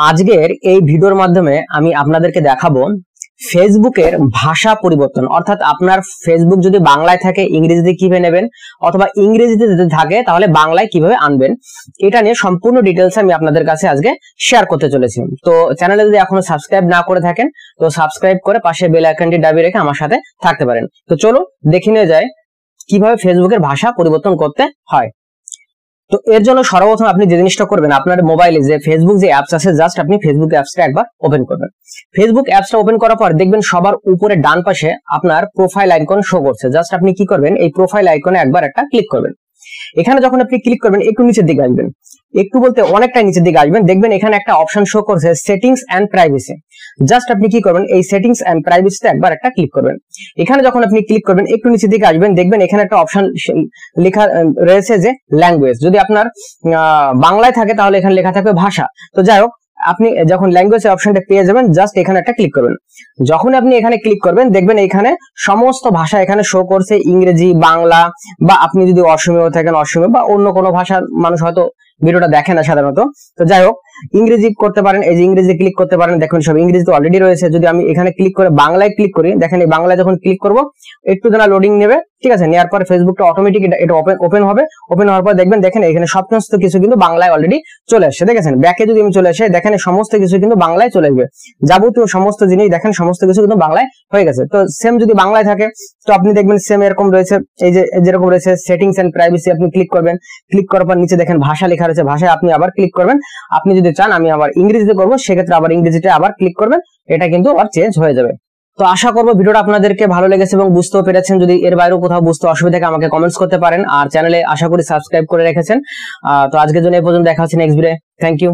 আজকের এই ভিডিওর মাধ্যমে আমি আপনাদেরকে দেখাবো ফেসবুকের ভাষা পরিবর্তন, অর্থাৎ আপনার ফেসবুক যদি বাংলায় থাকে ইংরেজিতে কিভাবে নেবেন, অথবা ইংরেজিতে যদি থাকে তাহলে বাংলায় কিভাবে আনবেন, এটা নিয়ে সম্পূর্ণ ডিটেলস আমি আপনাদের কাছে আজকে শেয়ার করতে চলেছি। তো চ্যানেলে যদি এখনো সাবস্ক্রাইব না করে থাকেন তো সাবস্ক্রাইব করে পাশে বেল আইকনটি দাবিয়ে রেখে আমার সাথে থাকতে পারেন। তো চলো দেখে নিয়ে যায় কিভাবে ফেসবুকের ভাষা পরিবর্তন করতে হয়। তো এর জন্য সর্বপ্রথম আপনি যে জিনিসটা করবেন, আপনার মোবাইলে যে ফেসবুক যে অ্যাপস আছে জাস্ট আপনি ফেসবুক অ্যাপসটা একবার ওপেন করবেন। ফেসবুক অ্যাপসটা ওপেন করার পর দেখবেন সবার উপরে ডান পাশে আপনার প্রোফাইল আইকন শো করছে। জাস্ট আপনি কি করবেন, এই প্রোফাইল আইকনে একবার একটা ক্লিক করবেন। এখানে যখন আপনি ক্লিক করবেন একটু নিচের দিকে আসবেন, একটু বলতে অনেকটাই নিচের দিকে আসবেন, দেখবেন এখানে একটা অপশন শো করছে সেটিংস এন্ড প্রাইভেসি। জাস্ট আপনি কি করবেন, এই সেটিংস এন্ড প্রাইভেসিতে একবার একটা ক্লিক করবেন। এখানে যখন আপনি ক্লিক করবেন একটু নিচের দিকে আসবেন, দেখবেন এখানে একটা অপশন লেখা রয়েছে যে ল্যাঙ্গুয়েজ। যদি আপনার বাংলায় থাকে তাহলে এখানে লেখা থাকবে ভাষা। তো যাই হোক, আপনি যখন ল্যাঙ্গুয়েজের অপশনটা পেয়ে যাবেন জাস্ট এখানে একটা ক্লিক করবেন। যখন আপনি এখানে ক্লিক করবেন দেখবেন এখানে সমস্ত ভাষা এখানে শো করছে, ইংরেজি, বাংলা, বা আপনি যদি অসমীয় থাকেন অসমীয় বা অন্য কোনো ভাষার মানুষ হয়তো ভিডিওটা দেখে না সাধারণত। তো যাই হোক, ইংরেজি করতে পারেন, এই যে ইংরেজি ক্লিক করতে পারেন, দেখুন সব ইংরেজিতে অলরেডি রয়েছে। যদি আমি এখানে ক্লিক করে বাংলায় ক্লিক করি, দেখেন এই বাংলায় যখন ক্লিক করব একটু যেন লোডিং নেবে, ঠিক আছে। নেওয়ার পর ফেসবুকটা অটোমেটিক এটা ওপেন হবে। ওপেন হওয়ার পর দেখেন এখানে সমস্ত কিছু কিন্তু বাংলায় অলরেডি চলে আসছে। দেখেন ব্যাকে যদি আমি চলে আসে দেখেন সমস্ত কিছু কিন্তু বাংলায় চলে আসবে, যাবতীয় সমস্ত জিনিস দেখেন সমস্ত কিছু কিন্তু বাংলায় হয়ে গেছে। তো সেম যদি বাংলায় থাকে তো আপনি দেখবেন সেম এরকম রয়েছে, এই যে যেরকম রয়েছে সেটিংস এন্ড প্রাইভেসি, আপনি ক্লিক করবেন। ক্লিক করার পর নিচে দেখেন ভাষা লেখা রয়েছে, ভাষায় আপনি আবার ক্লিক করবেন। আপনি যদি চান আমি আবার ইংরেজিতে করবো সেক্ষেত্রে আবার ইংরেজিতে আবার ক্লিক করবেন, এটা কিন্তু আবার চেঞ্জ হয়ে যাবে। তো আশা করবো ভিডিওটা আপনাদেরকে ভালো লেগেছে এবং বুঝতেও পেরেছেন। যদি এর বাইরেও কোথাও বুঝতে অসুবিধা থাকে আমাকে কমেন্টস করতে পারেন, আর চ্যানেলে আশা করি সাবস্ক্রাইব করে রেখেছেন। তো আজকের জন্য এই পর্যন্ত, দেখা হচ্ছে নেক্সট ভিডিও। Thank you.